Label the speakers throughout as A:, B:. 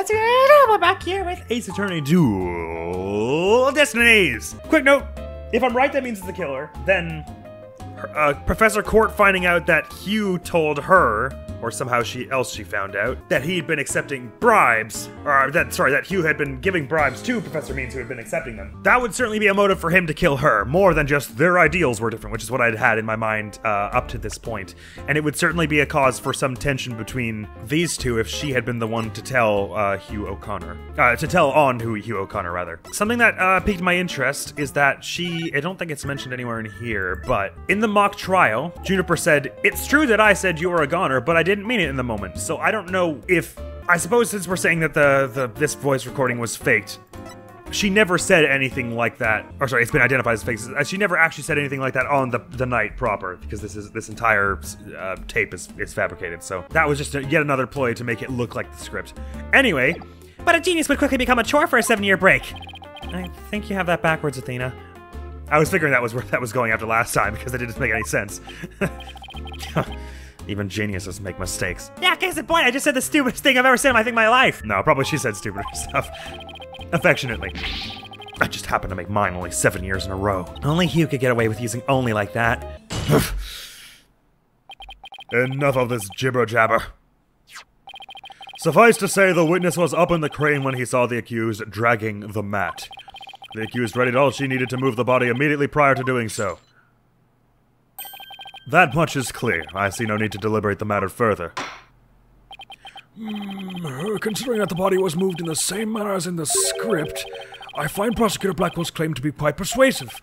A: That's it. We're back here with Ace Attorney Duel Destinies. Quick note, if I'm right, that means it's the killer. Then Professor Court finding out that Hugh told her, or somehow she found out, that he'd been accepting bribes, or that Hugh had been giving bribes to Professor Means, who had been accepting them. That would certainly be a motive for him to kill her, more than just their ideals were different, which is what I'd had in my mind up to this point. And it would certainly be a cause for some tension between these two if she had been the one to tell Hugh O'Connor. To tell on who Hugh O'Connor, rather. Something that piqued my interest is that I don't think it's mentioned anywhere in here, but in the mock trial, Juniper said, "It's true that I said you were a goner, but I didn't mean it in the moment." So I don't know if, I suppose since we're saying that this voice recording was faked, she never said anything like that, or sorry, it's been identified as fake. She never actually said anything like that on the night proper, because this entire tape is fabricated. So that was just yet another ploy to make it look like the script. Anyway, but a genius would quickly become a chore for a 7-year break. I think you have that backwards, Athena. I was figuring that was where that was going after last time, because that didn't make any sense. Even geniuses make mistakes. Yeah, case in point, I just said the stupidest thing I've ever said in my life. No, probably she said stupider stuff. Affectionately. I just happened to make mine only 7 years in a row. Only Hugh could get away with using only like that. Enough of this jibber-jabber. Suffice to say, the witness was up in the crane when he saw the accused dragging the mat. The accused readied all she needed to move the body immediately prior to doing so. That much is clear. I see no need to deliberate the matter further.
B: Considering that the body was moved in the same manner as in the script, I find Prosecutor Blackwell's claim to be quite persuasive.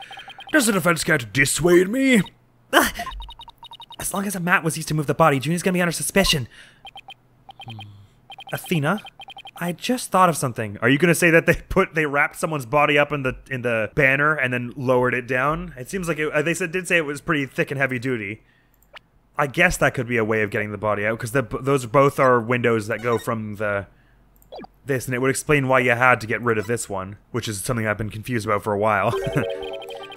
B: Does the defense care to dissuade me?
A: As long as a mat was used to move the body, Junior's gonna be under suspicion. Athena? I just thought of something.
B: Are you gonna say that they wrapped someone's body up in the banner and then lowered it down? It seems like they did say it was pretty thick and heavy duty. I guess that could be a way of getting the body out, because those both are windows that go from this, and it would explain why you had to get rid of this one, which is something I've been confused about for a while.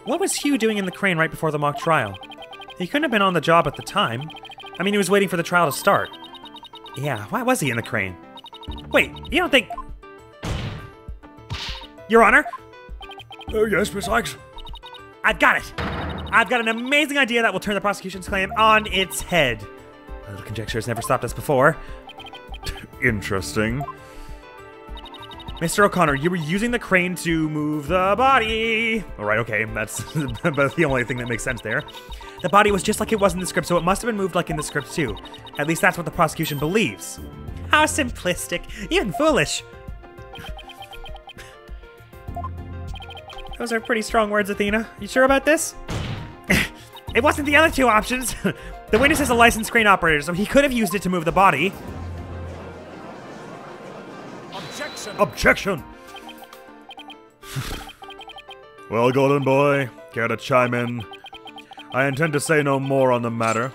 A: What was Hugh doing in the crane right before the mock trial? He couldn't have been on the job at the time. I mean, he was waiting for the trial to start. Yeah, why was he in the crane? Wait, you don't think... Your Honor?
B: Yes, Miss Cykes?
A: I've got it! I've got an amazing idea that will turn the prosecution's claim on its head. A little conjecture has never stopped us before.
B: Interesting.
A: Mr. O'Connor, you were using the crane to move the body. Alright, okay, that's the only thing that makes sense there. The body was just like it was in the script, so it must have been moved like in the script too. At least that's what the prosecution believes. How simplistic, even foolish. Those are pretty strong words, Athena. You sure about this? It wasn't the other two options. The witness is a licensed crane operator, so he could have used it to move the body.
B: Objection! Objection! Well, Golden Boy, care to chime in? I intend to say no more on the matter.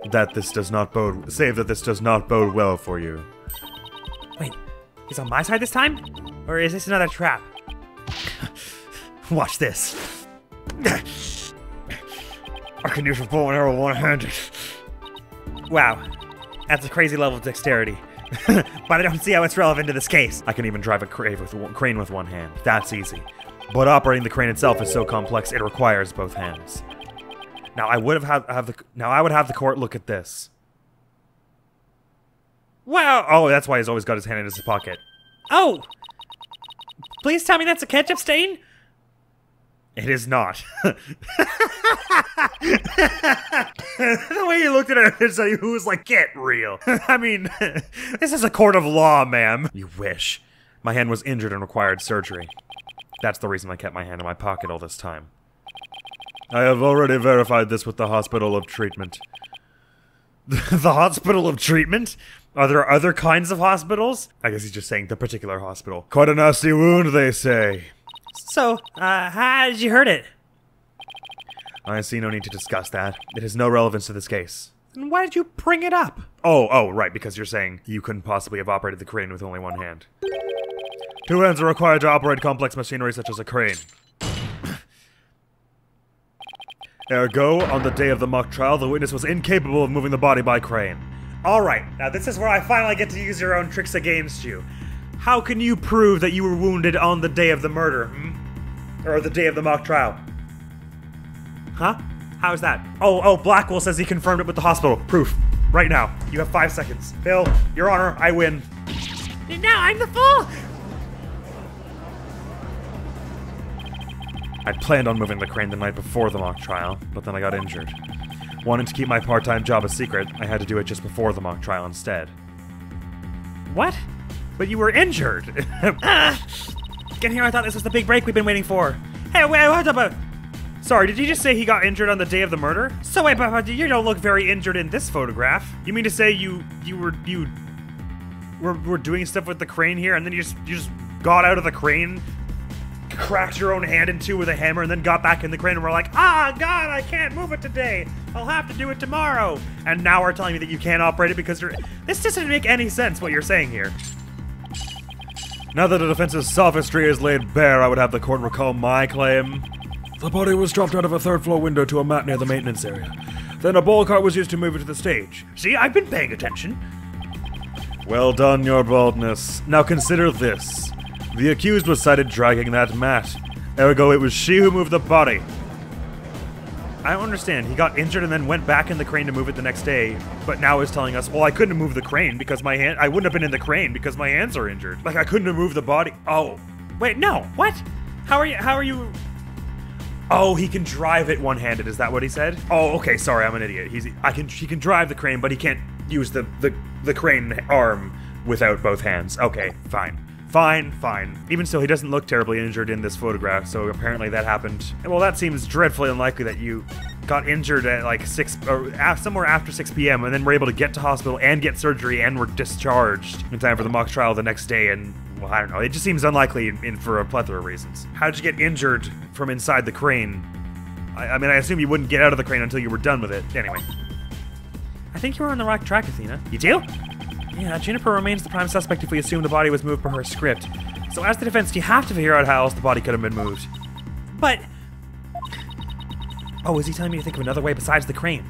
B: Save that this does not bode well for you.
A: Wait, he's on my side this time? Or is this another trap? Watch this.
B: I can use a bow and arrow one-handed.
A: Wow, that's a crazy level of dexterity. But I don't see how it's relevant to this case.
B: I can even drive a crane with one hand. That's easy. But operating the crane itself is so complex, it requires both hands. Now I would have the court look at this.
A: Wow!
B: Oh, that's why he's always got his hand in his pocket.
A: Oh! Please tell me that's a ketchup stain?
B: It is not. The way he looked at her, he was like, get real. I mean, this is a court of law, ma'am. You wish. My hand was injured and required surgery. That's the reason I kept my hand in my pocket all this time. I have already verified this with the Hospital of Treatment.
A: The Hospital of Treatment?
B: Are there other kinds of hospitals? I guess he's just saying the particular hospital. Quite a nasty wound, they say.
A: So, how did you hurt it?
B: I see no need to discuss that. It has no relevance to this case.
A: Then why did you bring it up?
B: Oh, right, because you're saying you couldn't possibly have operated the crane with only one hand. 2 hands are required to operate complex machinery such as a crane. Ergo, on the day of the mock trial, the witness was incapable of moving the body by crane. Alright, now this is where I finally get to use your own tricks against you. How can you prove that you were wounded on the day of the murder, Or the day of the mock trial? Huh? How is that? Oh, Blackwell says he confirmed it with the hospital. Proof. Right now. You have 5 seconds. Phil, Your Honor, I win.
C: Now I'm the fool!
B: I'd planned on moving the crane the night before the mock trial, but then I got injured. Wanting to keep my part-time job a secret, I had to do it just before the mock trial instead.
A: What? But you were injured.
C: Get here, I thought this was the big break we've been waiting for.
A: Hey, wait, what about... Sorry, did you just say he got injured on the day of the murder?
C: So wait, but
A: You don't look very injured in this photograph. You mean to say you were doing stuff with the crane here, and then you just got out of the crane, cracked your own hand in two with a hammer, and then got back in the crane and were like, ah, God, I can't move it today. I'll have to do it tomorrow. And now are telling me that you can't operate it because you're... This doesn't make any sense, what you're saying here.
B: Now that the defense's sophistry is laid bare, I would have the court recall my claim. The body was dropped out of a third-floor window to a mat near the maintenance area. Then a ball cart was used to move it to the stage.
A: See, I've been paying attention.
B: Well done, your baldness. Now consider this. The accused was sighted dragging that mat. Ergo, it was she who moved the body.
A: I don't understand. He got injured and then went back in the crane to move it the next day, but now is telling us, well, I couldn't move the crane because my hand... I wouldn't have been in the crane because my hands are injured. Like, I couldn't have moved the body. Oh.
C: wait, no, what? How are you?
A: Oh, he can drive it one-handed. Is that what he said? Oh, okay. Sorry, I'm an idiot. He can drive the crane, but he can't use the crane arm without both hands. Okay, fine. Fine. Even so, he doesn't look terribly injured in this photograph, so apparently that happened. Well, that seems dreadfully unlikely that you got injured at like 6 or somewhere after 6 p.m. and then were able to get to hospital and get surgery and were discharged in time for the mock trial the next day. And well, I don't know. It just seems unlikely for a plethora of reasons. How'd you get injured from inside the crane? I mean, I assume you wouldn't get out of the crane until you were done with it. Anyway.
C: I think you were on the right track, Athena.
A: You do?
C: Yeah, Juniper remains the prime suspect if we assume the body was moved per her script. So as the defense, you have to figure out how else the body could have been moved. But... Oh, is he telling me to think of another way besides the crane?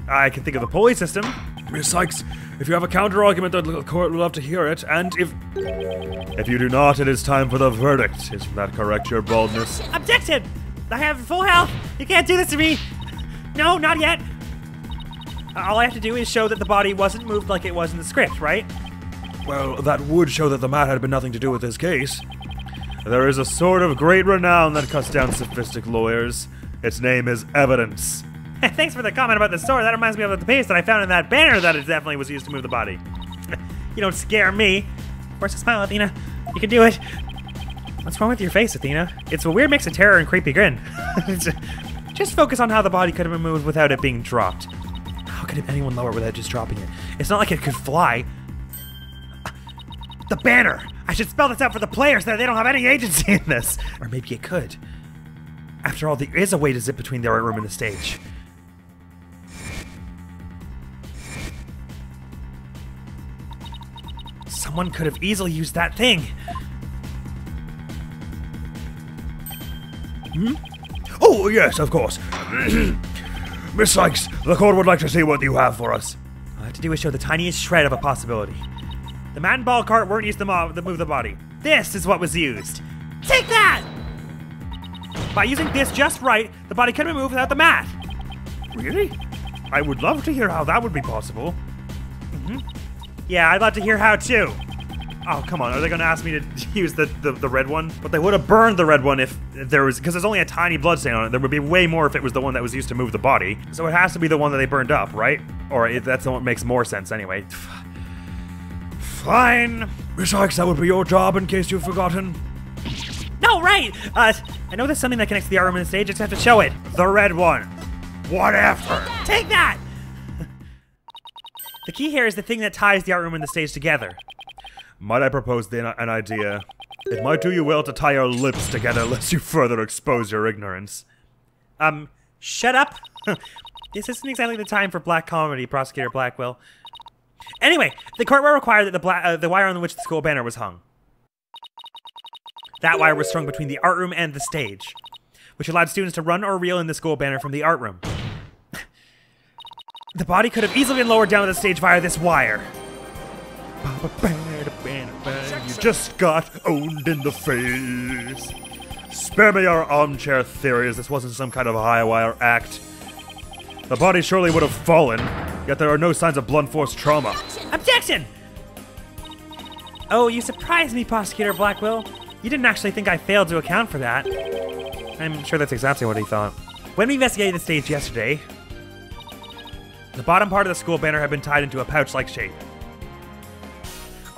A: I can think of the pulley system.
B: Miss Cykes, if you have a counter-argument, the court will love to hear it, and if you do not, it is time for the verdict. Isn't that correct, your baldness?
C: Objection! I have full health! You can't do this to me! No, not yet! All I have to do is show that the body wasn't moved like it was in the script, right?
B: Well, that would show that the mat had been nothing to do with this case. There is a sword of great renown that cuts down sophistic lawyers. Its name is evidence.
C: Thanks for the comment about the sword. That reminds me of the paste that I found in that banner that it definitely was used to move the body. You don't scare me. Force a smile, Athena. You can do it. What's wrong with your face, Athena? It's a weird mix of terror and creepy grin. Just focus on how the body could have been moved without it being dropped. How could anyone lower it without just dropping it? It's not like it could fly. The banner! I should spell this out for the players so they don't have any agency in this. Or maybe it could. After all, there is a way to zip between the art room and the stage. Someone could have easily used that thing.
B: Oh, yes, of course. Miss Cykes, the court would like to see what you have for us.
C: All I have to do is show the tiniest shred of a possibility. The mat and ball cart weren't used to move the body. This is what was used. Take that! By using this just right, the body could have been moved without the mat.
A: Really? I would love to hear how that would be possible.
C: Yeah, I'd love to hear how too.
A: Oh, come on. Are they going to ask me to use the red one? But they would have burned the red one if there was... Because there's only a tiny bloodstain on it. There would be way more if it was the one that was used to move the body. So it has to be the one that they burned up, right? Or that's the one that makes more sense anyway. Fine.
B: Miss Cykes, that would be your job in case you've forgotten.
C: No, right! I know there's something that connects the art room and the stage. I just have to show it.
A: The red one. Whatever.
C: Take that! The key here is the thing that ties the art room and the stage together.
B: Might I propose an idea? It might do you well to tie your lips together lest you further expose your ignorance.
C: Shut up. This isn't exactly the time for black comedy, Prosecutor Blackwell. Anyway, the court will require that the wire on which the school banner was hung. That wire was strung between the art room and the stage, which allowed students to run or reel in the school banner from the art room. The body could have easily been lowered down to the stage via this wire.
B: You just got owned in the face. Spare me your armchair theories. This wasn't some kind of high wire act. The body surely would have fallen, yet there are no signs of blunt force trauma.
C: Objection! Oh, you surprised me, Prosecutor Blackwell. You didn't actually think I failed to account for that.
B: I'm sure that's exactly what he thought.
C: When we investigated the stage yesterday, the bottom part of the school banner had been tied into a pouch-like shape.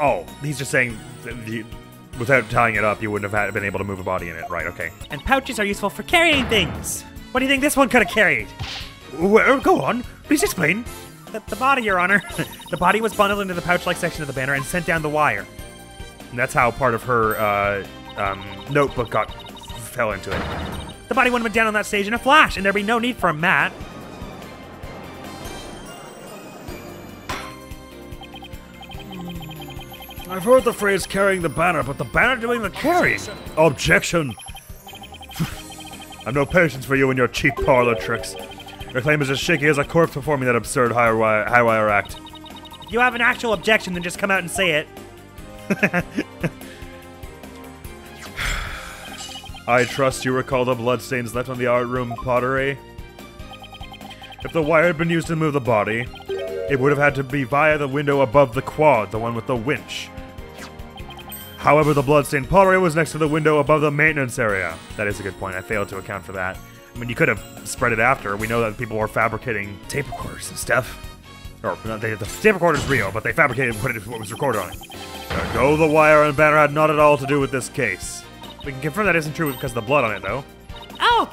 B: Oh, he's just saying that without tying it up, you wouldn't have been able to move a body in it. Right, okay.
C: And pouches are useful for carrying things. What do you think this one could have carried?
B: Well, go on. Please explain.
C: The body, Your Honor. The body was bundled into the pouch-like section of the banner and sent down the wire.
B: And that's how part of her notebook fell into it.
C: The body would have been down on that stage in a flash, and there'd be no need for a mat.
B: I've heard the phrase carrying the banner, but the banner doing the carrying? Objection! I've no patience for you and your cheap parlor tricks. Your claim is as shaky as a corpse performing that absurd high wire act.
C: If you have an actual objection, then just come out and say it.
B: I trust you recall the bloodstains left on the art room pottery. If the wire had been used to move the body, it would have had to be via the window above the quad, the one with the winch. However, the bloodstained pottery was next to the window above the maintenance area. That is a good point. I failed to account for that. I mean, you could have spread it after. We know that people were fabricating tape recorders and stuff. Or, the tape recorder's real, but they fabricated and put it what was recorded on it. Go the wire and banner had not at all to do with this case. We can confirm that isn't true because of the blood on it, though.
C: Oh!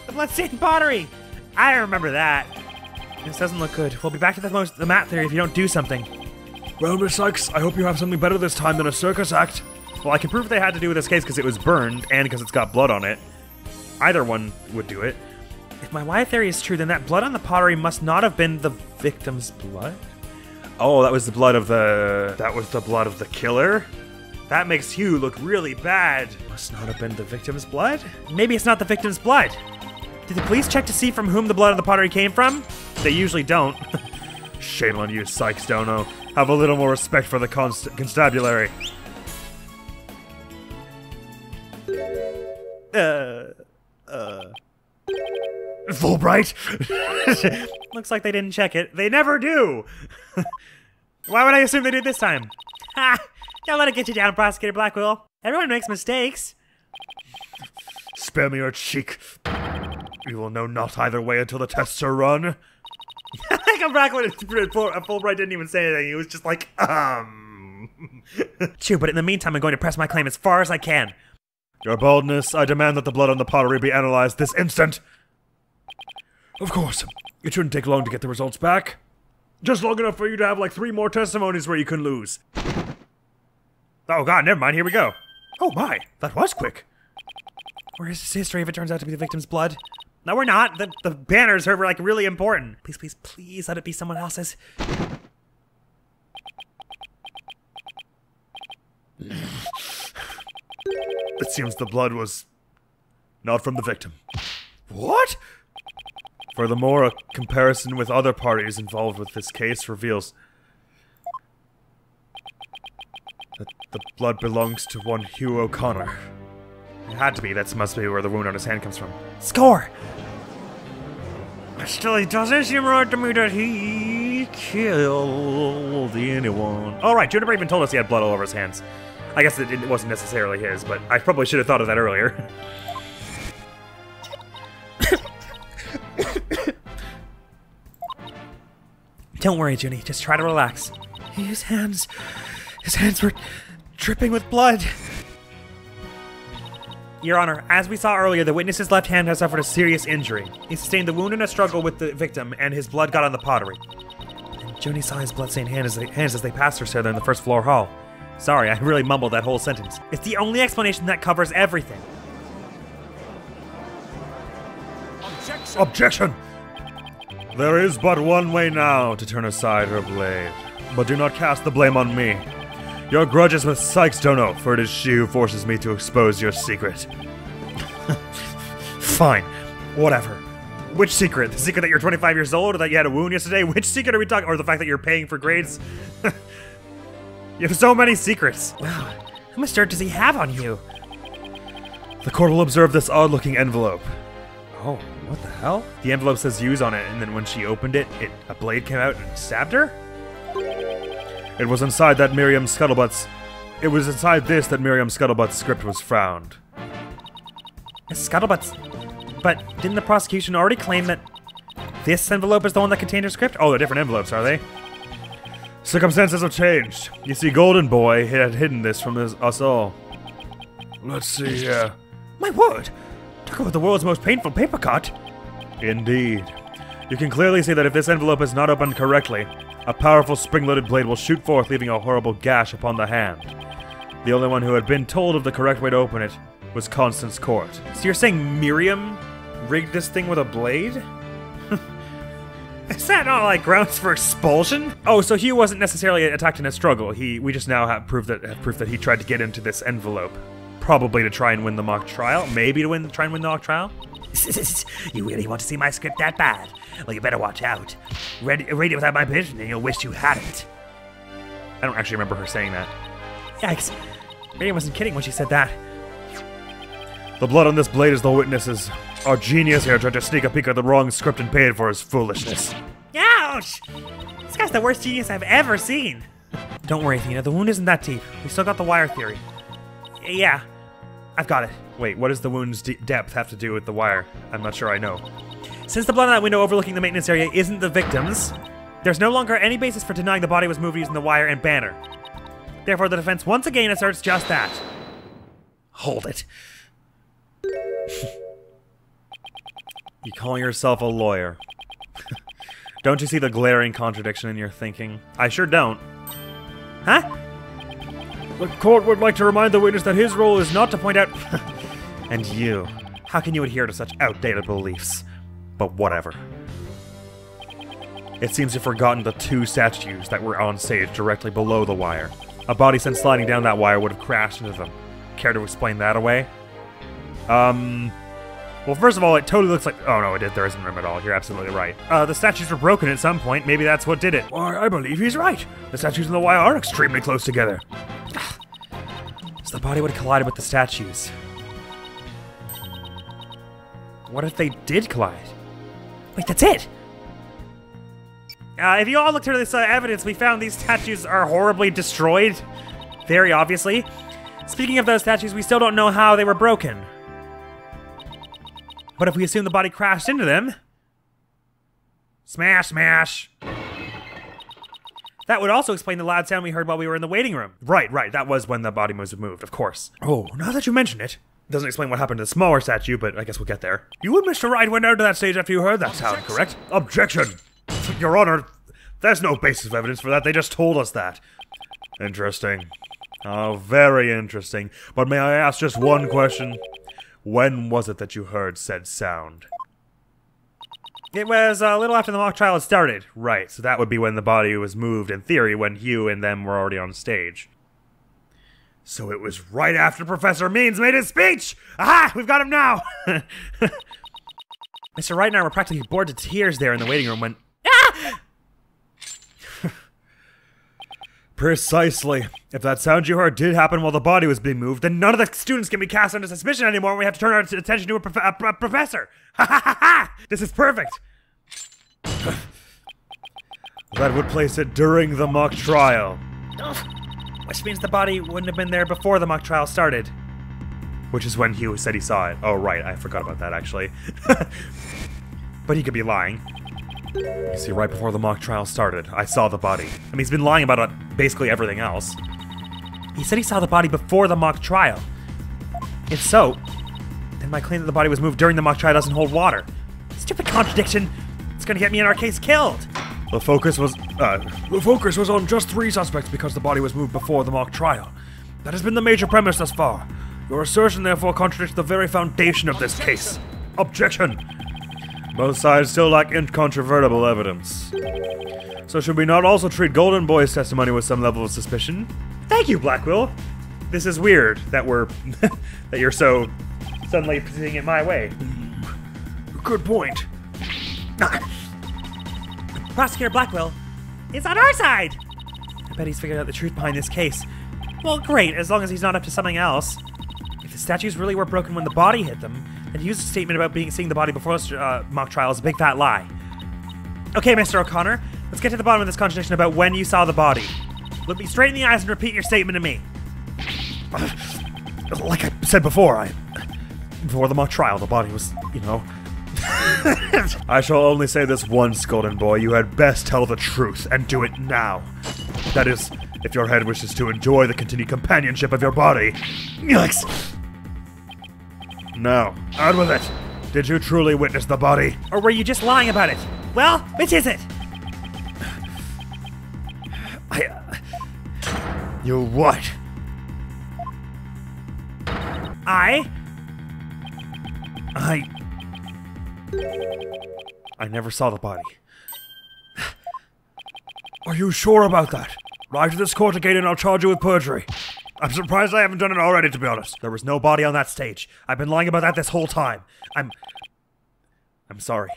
C: The bloodstained pottery! I remember that. This doesn't look good. We'll be back to the mat theory if you don't do something.
B: Well, Miss Cykes, I hope you have something better this time than a circus act. Well, I can prove they had to do with this case because it was burned and because it's got blood on it. Either one would do it.
C: If my wire theory is true, then that blood on the pottery must not have been the victim's blood?
B: Oh, that was the blood of the... That was the blood of the killer? That makes Hugh look really bad. Must not have been the victim's blood?
C: Maybe it's not the victim's blood. Did the police check to see from whom the blood on the pottery came from?
B: They usually don't. Shame on you, Cykes Dono. Have a little more respect for the constabulary. Fulbright?
C: Looks like they didn't check it. They never do! Why would I assume they did this time? Ha! Don't let it get you down, Prosecutor Blackwell. Everyone makes mistakes.
B: Spare me your cheek. You will know not either way until the tests are run.
C: I think Fulbright didn't even say anything. He was just like, True, but in the meantime, I'm going to press my claim as far as I can.
B: Your boldness, I demand that the blood on the pottery be analyzed this instant. Of course. It shouldn't take long to get the results back. Just long enough for you to have like 3 more testimonies where you can lose.
C: Oh god, never mind, here we go.
B: Oh my, that was quick.
C: Where is this history if it turns out to be the victim's blood? No, we're not. The banners are like really important. Please, please, please let it be someone else's.
B: It seems the blood was not from the victim. What? Furthermore, a comparison with other parties involved with this case reveals that the blood belongs to one Hugh O'Connor. It had to be. That must be where the wound on his hand comes from.
C: Score!
B: Still, it doesn't seem right to me that he killed anyone.
C: Oh, right. Juniper even told us he had blood all over his hands. I guess it wasn't necessarily his, but I probably should have thought of that earlier. Don't worry, Junie. Just try to relax. His hands were dripping with blood. Your Honor, as we saw earlier, the witness's left hand has suffered a serious injury. He sustained the wound in a struggle with the victim, and his blood got on the pottery. And Junie saw his bloodstained hands as they passed her together in the first floor hall. Sorry, I really mumbled that whole sentence. It's the only explanation that covers everything.
B: Objection! There is but one way now to turn aside her blade. But do not cast the blame on me. Your grudge is with Cykes Dono, for it is she who forces me to expose your secret.
C: Fine. Whatever.
B: Which secret? The secret that you're 25 years old or that you had a wound yesterday? Which secret are we talking? Or the fact that you're paying for grades? You have so many secrets.
C: Wow, how much dirt does he have on you?
B: The court will observe this odd-looking envelope. Oh, what the hell? The envelope says use on it, and then when she opened it, a blade came out and stabbed her? It was inside that Miriam Scuttlebutt's... It was inside this that Miriam Scuttlebutt's script was found.
C: Scuttlebutt's... But didn't the prosecution already claim that this envelope is the one that contained her script?
B: Oh, they're different envelopes, are they? Circumstances have changed. You see, Golden Boy had hidden this from us all. Let's see here.
C: My word! Talk about the world's most painful paper cut.
B: Indeed. You can clearly see that if this envelope is not opened correctly, a powerful spring-loaded blade will shoot forth, leaving a horrible gash upon the hand. The only one who had been told of the correct way to open it was Constance Court.
C: So you're saying Miriam rigged this thing with a blade?
B: Is that not like grounds for expulsion?
C: Oh, so Hugh wasn't necessarily attacked in a struggle. We just now have proof that he tried to get into this envelope.
B: Probably to try and win the mock trial. Maybe to try and win the mock trial.
C: You really want to see my script that bad? Well, you better watch out. Read it without my permission and you'll wish you hadn't.
B: I don't actually remember her saying that.
C: Yikes. Miriam wasn't kidding when she said that.
B: The blood on this blade is the witnesses. Our genius here tried to sneak a peek at the wrong script and paid for his foolishness.
C: Ouch! This guy's the worst genius I've ever seen. Don't worry, Athena. The wound isn't that deep. We still got the wire theory. Yeah, I've got it.
B: Wait, what does the wound's depth have to do with the wire? I'm not sure I know.
C: Since the blood on that window overlooking the maintenance area isn't the victim's, there's no longer any basis for denying the body was moved using the wire and banner. Therefore, the defense once again asserts just that. Hold it.
B: You call yourself a lawyer. Don't you see the glaring contradiction in your thinking? I sure don't.
C: Huh?
B: The court would like to remind the witness that his role is not to point out... And you, how can you adhere to such outdated beliefs? But whatever. It seems you've forgotten the two statues that were on stage directly below the wire. A body sent sliding down that wire would have crashed into them. Care to explain that away? Well, first of all, it totally looks like... Oh, no, there isn't room at all. You're absolutely right.
C: The statues were broken at some point. Maybe that's what did it.
B: Why, I believe he's right. The statues and the wire are extremely close together.
C: So the body would have collided with the statues. What if they did collide? Wait, that's it! If you all looked through this evidence, we found these statues are horribly destroyed. Very obviously. Speaking of those statues, we still don't know how they were broken. But if we assume the body crashed into them... Smash, smash! That would also explain the loud sound we heard while we were in the waiting room.
B: Right. That was when the body was moved, of course.
C: Oh, now that you mention it.
B: Doesn't explain what happened to the smaller statue, but I guess we'll get there. You and Mr. Wright went out to that stage after you heard that sound, correct? Objection! Your Honor, there's no basis of evidence for that. They just told us that. Interesting. Oh, very interesting. But may I ask just one question? When was it that you heard said sound?
C: It was a little after the mock trial had started.
B: Right, so that would be when the body was moved, in theory, when Hugh and them were already on stage. So it was right after Professor Means made his speech! Aha! We've got him now!
C: Mr. Wright and I were practically bored to tears there in the waiting room when...
B: Precisely. If that sound you heard did happen while the body was being moved, then none of the students can be cast under suspicion anymore and we have to turn our attention to a professor. Ha ha ha ha! This is perfect! That would place it during the mock trial.
C: Which means the body wouldn't have been there before the mock trial started.
B: Which is when Hugh said he saw it. Oh, right. I forgot about that, actually. But he could be lying. You see, right before the mock trial started, I saw the body. I mean, he's been lying about basically everything else.
C: He said he saw the body before the mock trial. If so, then my claim that the body was moved during the mock trial doesn't hold water. Stupid contradiction! It's gonna get me and our case killed!
B: The focus was on just 3 suspects because the body was moved before the mock trial. That has been the major premise thus far. Your assertion therefore contradicts the very foundation of this case. Objection! Both sides still lack incontrovertible evidence. So should we not also treat Golden Boy's testimony with some level of suspicion?
C: Thank you, Blackwell.
B: This is weird that that you're so suddenly putting it my way. Good point.
C: Prosecutor Blackwell is on our side! I bet he's figured out the truth behind this case. Well, great, as long as he's not up to something else. If the statues really were broken when the body hit them, then Hughes' statement about seeing the body before the mock trial is a big fat lie. Okay, Mr. O'Connor, let's get to the bottom of this contradiction about when you saw the body. Look me straight in the eyes and repeat your statement to me.
B: Like I said before, before the mock trial, the body was, I shall only say this once, Golden Boy. You had best tell the truth, and do it now. That is, if your head wishes to enjoy the continued companionship of your body. Yikes! Now, out with it. Did you truly witness the body?
C: Or were you just lying about it? Well, which is it?
B: You what?
C: I
B: never saw the body. Are you sure about that? Ride to this court again and I'll charge you with perjury. I'm surprised I haven't done it already, to be honest. There was no body on that stage. I've been lying about that this whole time. I'm sorry.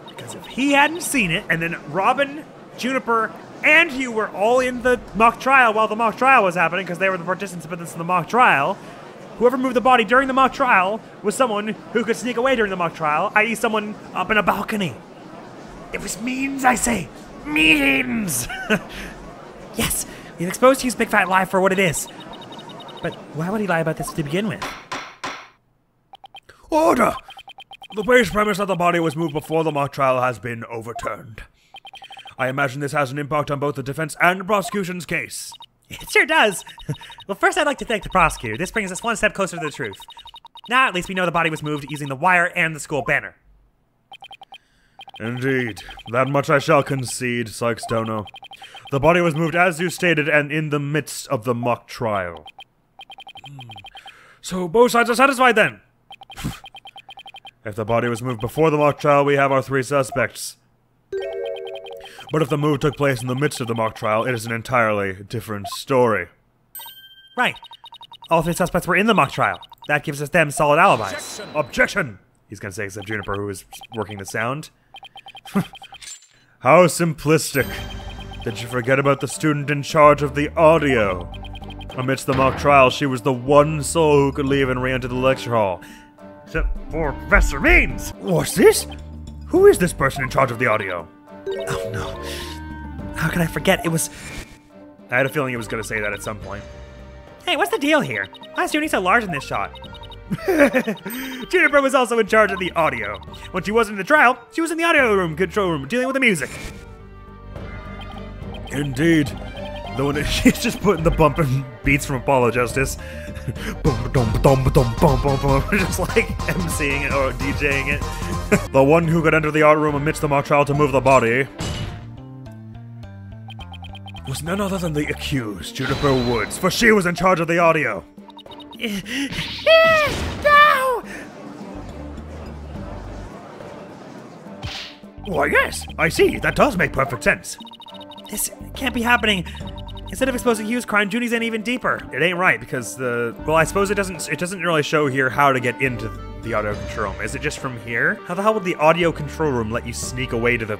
C: Because if he hadn't seen it, and then Robin, Juniper, and Hugh were all in the mock trial while the mock trial was happening, because they were the participants in the mock trial, whoever moved the body during the mock trial was someone who could sneak away during the mock trial, i.e. someone up in a balcony. It was means, I say. Means! Yes, we've exposed Hugh's big fat lie for what it is. But why would he lie about this to begin with?
B: Order! The base premise that the body was moved before the mock trial has been overturned. I imagine this has an impact on both the defense and the prosecution's case.
C: It sure does. Well, first I'd like to thank the prosecutor. This brings us one step closer to the truth. Now at least we know the body was moved using the wire and the school banner.
B: Indeed. That much I shall concede, Cykes Dono. The body was moved as you stated and in the midst of the mock trial. So both sides are satisfied then? If the body was moved before the mock trial, we have our three suspects. But if the move took place in the midst of the mock trial, it is an entirely different story.
C: Right. All three suspects were in the mock trial. That gives us them solid alibis.
B: Objection! He's gonna say except Juniper, who is working the sound. How simplistic. Did you forget about the student in charge of the audio? Amidst the mock trial, she was the one soul who could leave and re-enter the lecture hall.
C: Except for Professor Means!
B: What's this? Who is this person in charge of the audio?
C: Oh no. How could I forget? It was...
B: I had a feeling he was going to say that at some point.
C: Hey, what's the deal here? Why is Junie so large in this shot? Juniper was also in charge of the audio. When she wasn't in the trial, she was in the audio room, control room, dealing with the music.
B: Indeed. Though when she's just putting the bumping beats from Apollo Justice. Just
C: like emceeing it or DJing it.
B: The one who could enter the art room amidst the mock trial to move the body was none other than the accused, Juniper Woods, for she was in charge of the audio.
C: No!
B: Why, yes, I see. That does make perfect sense.
C: This can't be happening. Instead of exposing Hugh's crime, Junie's in even deeper.
B: It ain't right because well, I suppose it doesn't really show here how to get into the audio control room. Is it just from here? How the hell would the audio control room let you sneak away to the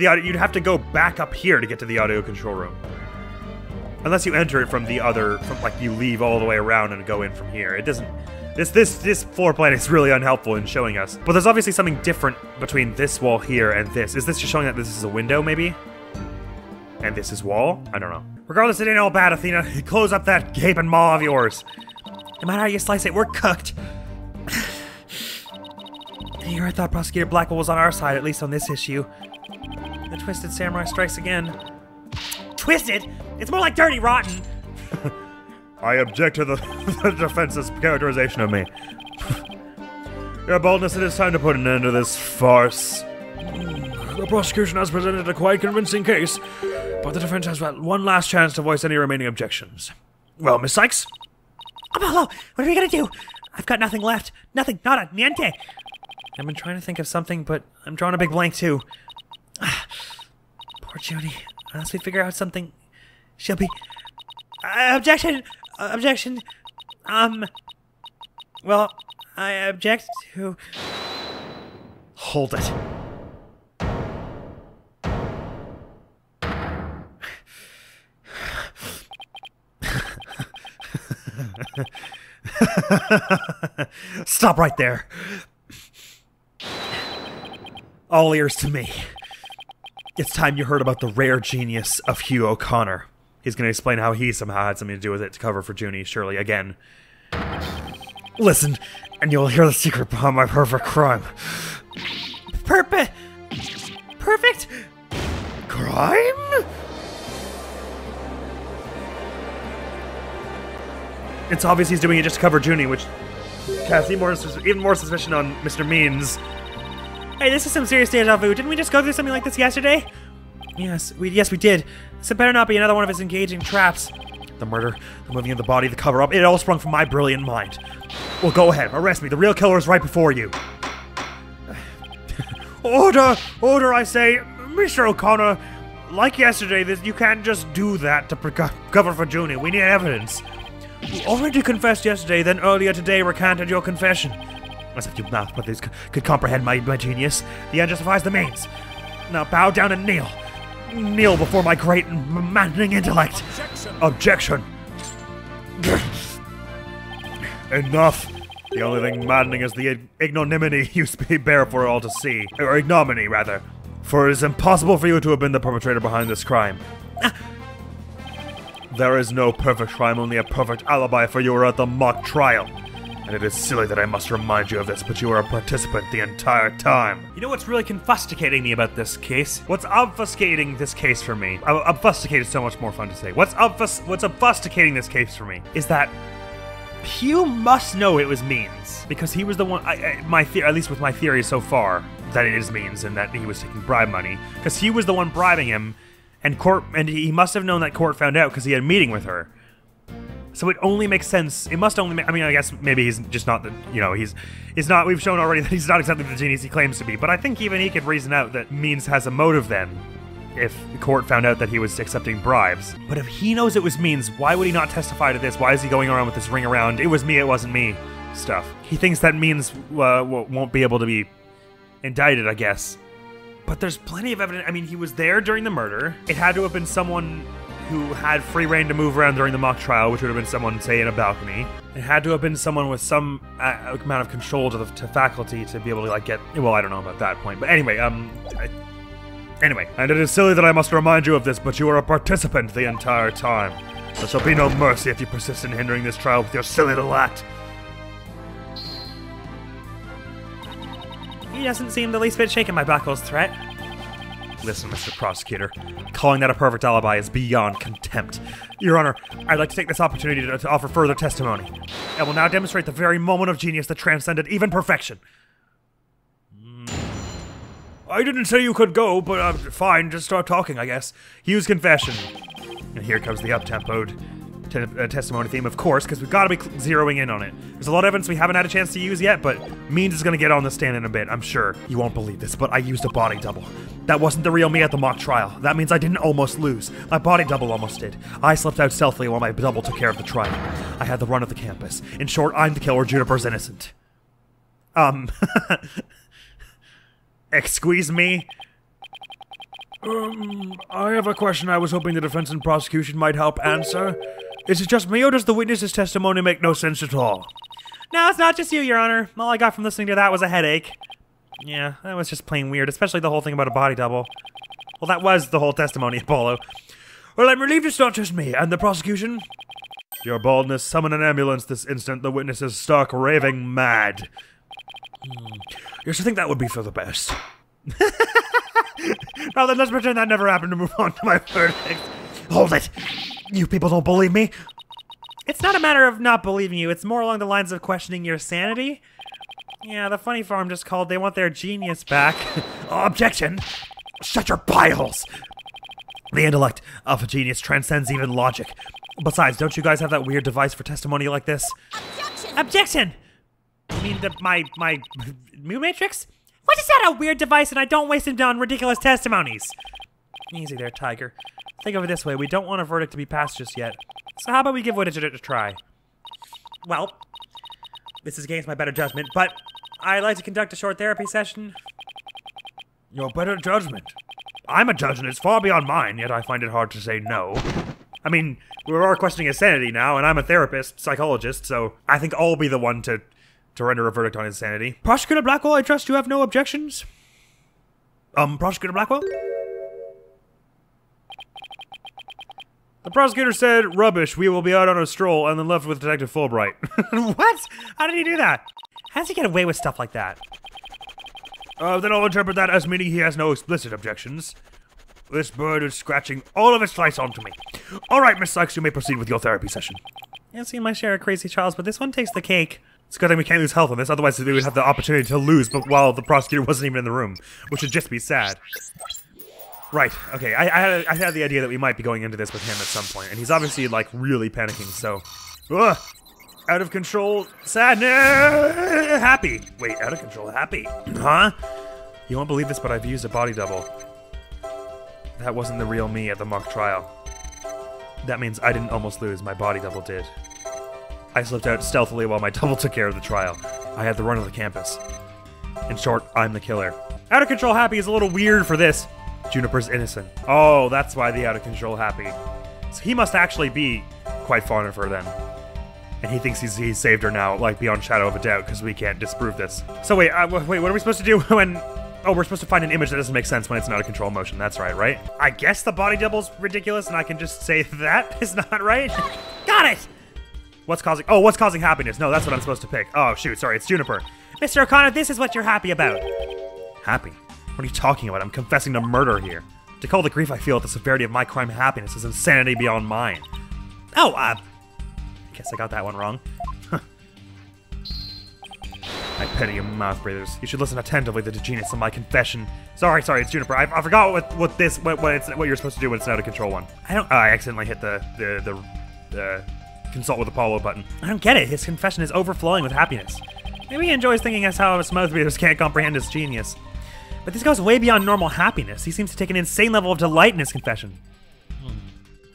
B: audio? You'd have to go back up here to get to the audio control room. Unless you enter it from the other, like you leave all the way around and go in from here. It doesn't, this floor plan is really unhelpful in showing us. But there's obviously something different between this wall here and this. Is this just showing that this is a window, maybe? And this is wall? I don't know.
C: Regardless, it ain't all bad, Athena. Close up that gaping maw of yours. No matter how you slice it, we're cooked. Here I thought Prosecutor Blackwell was on our side, at least on this issue. The Twisted Samurai strikes again. Twisted? It's more like dirty rotten.
B: I object to the defense's characterization of me. Your boldness, it is time to put an end to this farce. The prosecution has presented a quite convincing case, but the defense has had one last chance to voice any remaining objections. Well, Miss Cykes?
C: Apollo, what are we gonna do? I've got nothing left. Nothing. Nada. Niente. I've been trying to think of something, but I'm drawing a big blank too. Poor Junie. Unless we figure out something, she'll be... Objection! Objection! Well, I object to...
B: Hold it. Stop right there. All ears to me. It's time you heard about the rare genius of Hugh O'Connor. He's going to explain how he somehow had something to do with it to cover for Junie, surely, again. Listen, and you'll hear the secret behind my perfect crime.
C: Perfect
B: Crime? It's obvious he's doing it just to cover Junie, which casts even more suspicion on Mr. Means.
C: Hey, this is some serious deja vu. Didn't we just go through something like this yesterday? Yes, we did. So it better not be another one of his engaging traps.
B: The murder, the moving of the body, the cover-up, it all sprung from my brilliant mind. Well, go ahead, arrest me. The real killer is right before you. Order, I say. Mr. O'Connor, like yesterday, you can't just do that to cover for Junie. We need evidence. You already confessed yesterday, then earlier today recanted your confession. As if you mouthbreathers could comprehend my genius. The end justifies the means. Now bow down and kneel. Kneel before my great and maddening intellect. Objection. Enough. The only thing maddening is the ignominy you bear for all to see. Or ignominy, rather. For it is impossible for you to have been the perpetrator behind this crime. There is no perfect crime, only a perfect alibi, for you were at the mock trial. And it is silly that I must remind you of this, but you were a participant the entire time. You know what's really confusticating me about this case? What's obfuscating this case for me? Obfuscate is so much more fun to say. What's obfuscating this case for me is that Hugh must know it was Means, because he was the one, at least with my theory so far, that it is Means and that he was taking bribe money, because he was the one bribing him, and he must have known that Court found out because he had a meeting with her. So it only makes sense. It must only make, I mean, I guess maybe he's just not the, he's not, we've shown already that he's not exactly the genius he claims to be, but I think even he could reason out that Means has a motive then, if the Court found out that he was accepting bribes. But if he knows it was Means, why would he not testify to this? Why is he going around with this ring around, it was me, it wasn't me stuff? He thinks that Means won't be able to be indicted, I guess. But there's plenty of evidence. I mean, he was there during the murder. It had to have been someone who had free reign to move around during the mock trial, which would have been someone, say, in a balcony. It had to have been someone with some amount of control to faculty to be able to, like, get... Well, I don't know about that point. But anyway, Anyway, and it is silly that I must remind you of this, but you were a participant the entire time. There shall be no mercy if you persist in hindering this trial with your silly little act.
C: He doesn't seem the least bit shaken by Buckle's threat.
B: Listen, Mr. Prosecutor, calling that a perfect alibi is beyond contempt. Your Honor, I'd like to take this opportunity to offer further testimony. I will now demonstrate the very moment of genius that transcended even perfection. I didn't say you could go, but fine, just start talking, I guess. Hugh's confession. And here comes the up-tempoed testimony theme, of course, because we've got to be zeroing in on it. There's a lot of evidence we haven't had a chance to use yet, but Means is going to get on the stand in a bit, I'm sure. You won't believe this, but I used a body double. That wasn't the real me at the mock trial. That means I didn't almost lose. My body double almost did. I slipped out stealthily while my double took care of the trial. I had the run of the campus. In short, I'm the killer, Juniper's innocent. Excuse me? I have a question I was hoping the defense and prosecution might help answer. Is it just me, or does the witness's testimony make no sense at all?
C: No, it's not just you, Your Honor. All I got from listening to that was a headache. Yeah, that was just plain weird, especially the whole thing about a body double. Well, that was the whole testimony, Apollo.
B: Well, I'm relieved it's not just me. And the prosecution? Your boldness, summon an ambulance this instant. The witness is stark raving mad. Yes, I think that would be for the best. Now then, let's pretend that never happened to move on to my verdict. Hold it! You people don't believe me?
C: It's not a matter of not believing you, it's more along the lines of questioning your sanity. Yeah, the funny farm just called, they want their genius back.
B: Objection! Shut your pie holes! The intellect of a genius transcends even logic. Besides, don't you guys have that weird device for testimony like this?
C: Objection! Objection! You mean my Moon Matrix? What is that, a weird device, and I don't waste it on ridiculous testimonies? Easy there, Tiger. Think of it this way, we don't want a verdict to be passed just yet. So how about we give what it a try? Well, This is against my better judgment, but I'd like to conduct a short therapy session.
A: Your better judgment? I'm a judge and it's far beyond mine, yet I find it hard to say no. I mean, we're questioning his sanity now, and I'm a therapist, psychologist, so I think I'll be the one to render a verdict on his sanity. Prosecutor Blackwell, I trust you have no objections? Prosecutor Blackwell? The prosecutor said, rubbish, we will be out on a stroll, and then left with Detective Fulbright.
C: What? How did he do that? How does he get away with stuff like that?
A: Then I'll interpret that as meaning he has no explicit objections. This bird is scratching all of its lice onto me. Alright, Miss Cykes, you may proceed with your therapy session.
C: I've seen my share of crazy trials, but this one takes the cake.
A: It's a good thing we can't lose health on this, otherwise we would have the opportunity to lose but while the prosecutor wasn't even in the room, which would just be sad. Right, okay, I had the idea that we might be going into this with him at some point, and he's obviously, like, really panicking, so... Ugh! Out of control, sadness, happy. Wait, out of control, happy. Huh? You won't believe this, but I've used a body double. That wasn't the real me at the mock trial. That means I didn't almost lose, my body double did. I slipped out stealthily while my double took care of the trial. I had the run of the campus. In short, I'm the killer. Out of control happy is a little weird for this. Juniper's innocent. Oh, that's why the out of control happy. So he must actually be quite fond of her then. And he thinks he's saved her now, like beyond shadow of a doubt, because we can't disprove this. So wait, wait, what are we supposed to do when... Oh, we're supposed to find an image that doesn't make sense when it's an out of control motion. That's right? I guess the body double's ridiculous and I can just say that is not right. Got it! What's causing happiness? No, that's what I'm supposed to pick. Oh, shoot, sorry, it's Juniper.
C: Mr. O'Connor, this is what you're happy about.
A: Happy? What are you talking about? I'm confessing to murder here. To call the grief I feel at the severity of my crime happiness is insanity beyond mine.
C: Oh, I guess I got that one wrong.
A: I pity you, mouth breathers. You should listen attentively to the genius of my confession. Sorry, it's Juniper. I forgot what you're supposed to do when it's an out of control one. I accidentally hit the consult with Apollo button.
C: I don't get it. His confession is overflowing with happiness. Maybe he enjoys thinking as how us mouth breathers can't comprehend his genius. But this goes way beyond normal happiness. He seems to take an insane level of delight in his confession.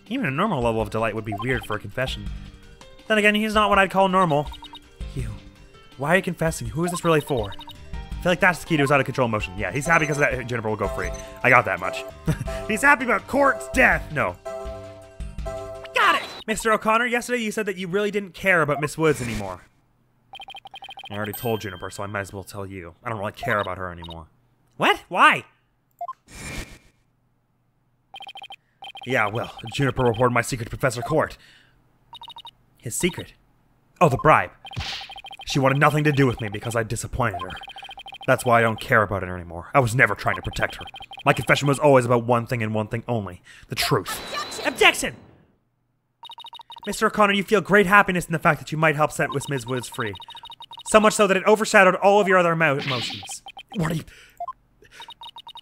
C: Even a normal level of delight would be weird for a confession. Then again, he's not what I'd call normal. You. Why are you confessing? Who is this really for? I feel like that's the key to his out of control motion. Yeah, he's happy because of that Juniper will go free. I got that much. He's happy about Court's death. No. Got it!
A: Mr. O'Connor, yesterday you said that you really didn't care about Miss Woods anymore. I already told Juniper, so I might as well tell you. I don't really care about her anymore.
C: What? Why?
A: Yeah, well, Juniper reported my secret to Professor Court.
C: His secret?
A: Oh, the bribe. She wanted nothing to do with me because I disappointed her. That's why I don't care about her anymore. I was never trying to protect her. My confession was always about one thing and one thing only. The truth.
C: Objection! Mr. O'Connor, you feel great happiness in the fact that you might help set Miss Woods free. So much so that it overshadowed all of your other emotions.
A: What are you...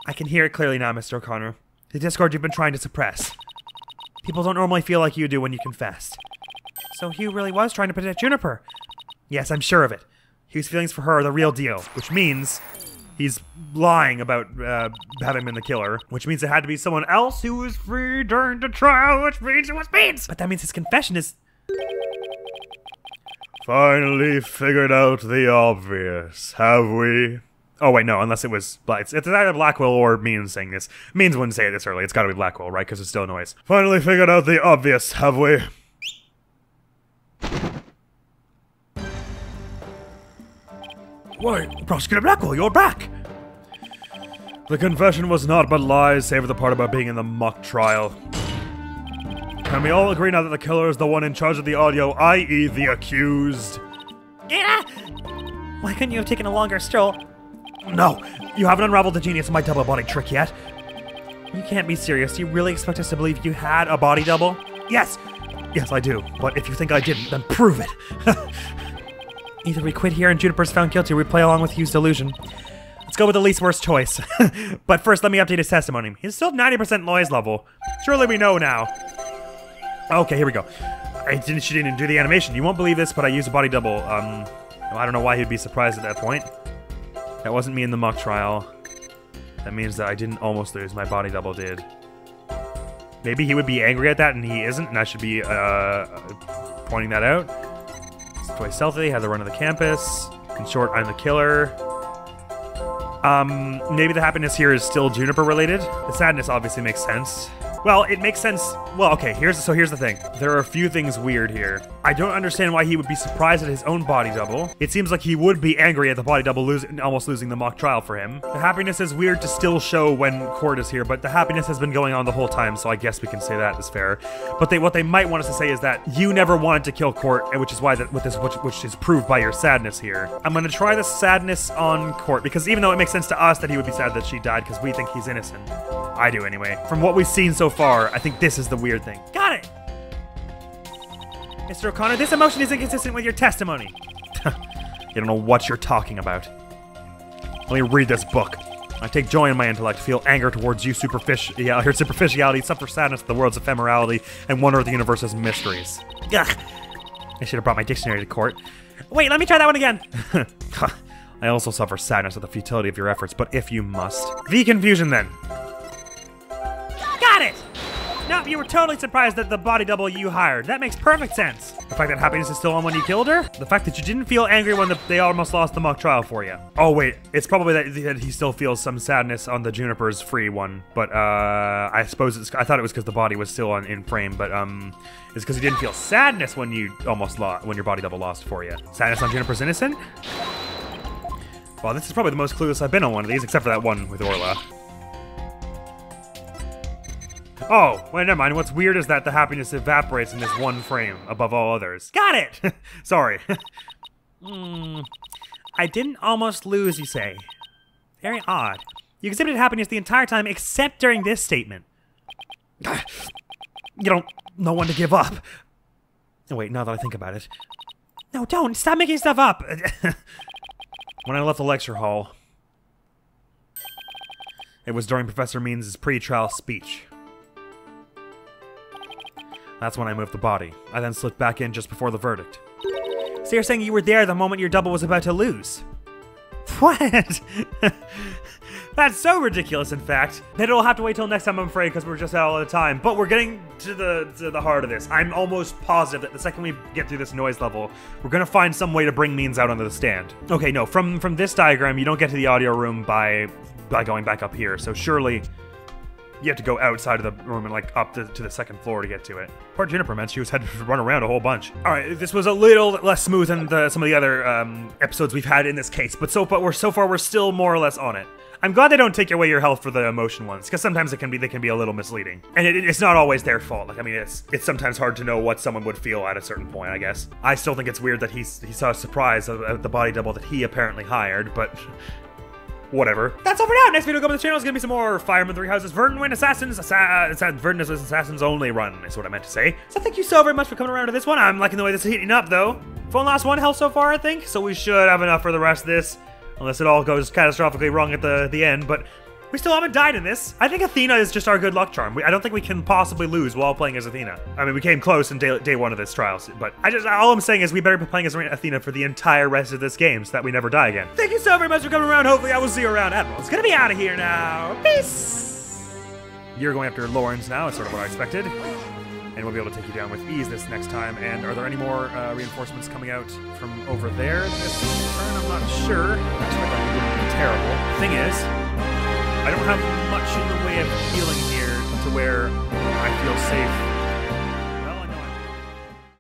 C: I can hear it clearly now, Mr. O'Connor. The discord you've been trying to suppress. People don't normally feel like you do when you confess. So Hugh really was trying to protect Juniper.
A: Yes, I'm sure of it. Hugh's feelings for her are the real deal, which means he's lying about having been the killer, which means it had to be someone else who was free during the trial, which means it was Beans!
C: But that means his confession is...
A: Finally figured out the obvious, have we? Oh wait, no, unless it was... It's either Blackwell or Means saying this. Means wouldn't say it this early, it's gotta be Blackwell, right? Because it's still a noise. Finally figured out the obvious, have we? Why, Prosecutor Blackwell, you're back! The confession was naught but lies, save for the part about being in the mock trial. Can we all agree now that the killer is the one in charge of the audio, i.e. the accused?
C: Yeah. Why couldn't you have taken a longer stroll?
A: No, you haven't unraveled the genius of my double body trick yet.
C: You can't be serious. Do you really expect us to believe you had a body double?
A: Yes! Yes, I do. But if you think I didn't, then prove it.
C: Either we quit here and Juniper's found guilty or we play along with Hugh's delusion. Let's go with the least worst choice. But first, let me update his testimony. He's still 90% noise level.
A: Surely we know now. Okay, here we go. She didn't do the animation. You won't believe this, but I used a body double. I don't know why he'd be surprised at that point. That wasn't me in the mock trial. That means that I didn't almost lose. My body double did. Maybe he would be angry at that and he isn't, and I should be pointing that out.
B: Play stealthily, have the run of the campus. In short, I'm the killer. Maybe the happiness here is still Juniper related. The sadness obviously makes sense. Well, it makes sense. Well, okay, here's the thing. There are a few things weird here. I don't understand why he would be surprised at his own body double. It seems like he would be angry at the body double almost losing the mock trial for him. The happiness is weird to still show when Court is here, but the happiness has been going on the whole time, so I guess we can say that is fair. But what they might want us to say is that you never wanted to kill Court, and which is why which is proved by your sadness here. I'm gonna try the sadness on Court, because even though it makes sense to us that he would be sad that she died, because we think he's innocent. I do anyway. From what we've seen so far, I think this is the weird thing. Got it! Mr. O'Connor, this emotion is inconsistent with your testimony. You don't know what you're talking about. Let me read this book. I take joy in my intellect, feel anger towards you superficiality, suffer sadness at the world's ephemerality, and wonder at the universe's mysteries. Ugh. I should have brought my dictionary to court. Wait, let me try that one again. I also suffer sadness at the futility of your efforts, but if you must. The confusion then. Got it! No, you were totally surprised at the body double you hired. That makes perfect sense. The fact that happiness is still on when you killed her? The fact that you didn't feel angry when they almost lost the mock trial for you. Oh wait, it's probably that he still feels some sadness on the Juniper's free one. But I suppose I thought it was because the body was still in frame, but it's because he didn't feel sadness when you when your body double lost for you. Sadness on Juniper's innocent? Well, this is probably the most clueless I've been on one of these, except for that one with Orla. Oh, wait, never mind. What's weird is that the happiness evaporates in this one frame above all others. Got it! Sorry. I didn't almost lose, you say. Very odd. You exhibited happiness the entire time except during this statement. You don't know when to give up. Oh, wait, now that I think about it. No, don't. Stop making stuff up. When I left the lecture hall, it was during Professor Means' pre-trial speech. That's when I moved the body. I then slipped back in just before the verdict. So you're saying you were there the moment your double was about to lose? What? That's so ridiculous, in fact. It'll have to wait till next time, I'm afraid, because we're just out of time. But we're getting to the heart of this. I'm almost positive that the second we get through this noise level, we're going to find some way to bring Means out onto the stand. Okay, no, from this diagram, you don't get to the audio room by going back up here. So surely you have to go outside of the room and like up to the second floor to get to it. Poor Juniper, man, she had to run around a whole bunch. All right, this was a little less smooth than some of the other episodes we've had in this case, but so far we're still more or less on it. I'm glad they don't take away your health for the emotion ones, because sometimes they can be a little misleading, and it's not always their fault. Like, I mean, it's sometimes hard to know what someone would feel at a certain point, I guess. I still think it's weird that he saw a surprise at the body double that he apparently hired, but whatever. That's all for now. Next video coming to the channel is gonna be some more Fireman 3 Houses Verdant Win Assassins. Verdant is Assassins Only run, is what I meant to say. So thank you so very much for coming around to this one. I'm liking the way this is heating up, though. Phone lost 1 health so far, I think, so we should have enough for the rest of this. Unless it all goes catastrophically wrong at the end, but we still haven't died in this. I think Athena is just our good luck charm. I don't think we can possibly lose while playing as Athena. I mean, we came close in day 1 of this trial, but all I'm saying is we better be playing as Athena for the entire rest of this game so that we never die again. Thank you so very much for coming around. Hopefully I will see you around. Admiral's gonna be out of here now. Peace! You're going after Lawrence now, it's sort of what I expected. And we'll be able to take you down with ease this next time. And are there any more reinforcements coming out from over there this turn? I'm not sure. Actually, I thought it wouldn't be terrible. Thing is, I don't have much in the way of healing here to where I feel safe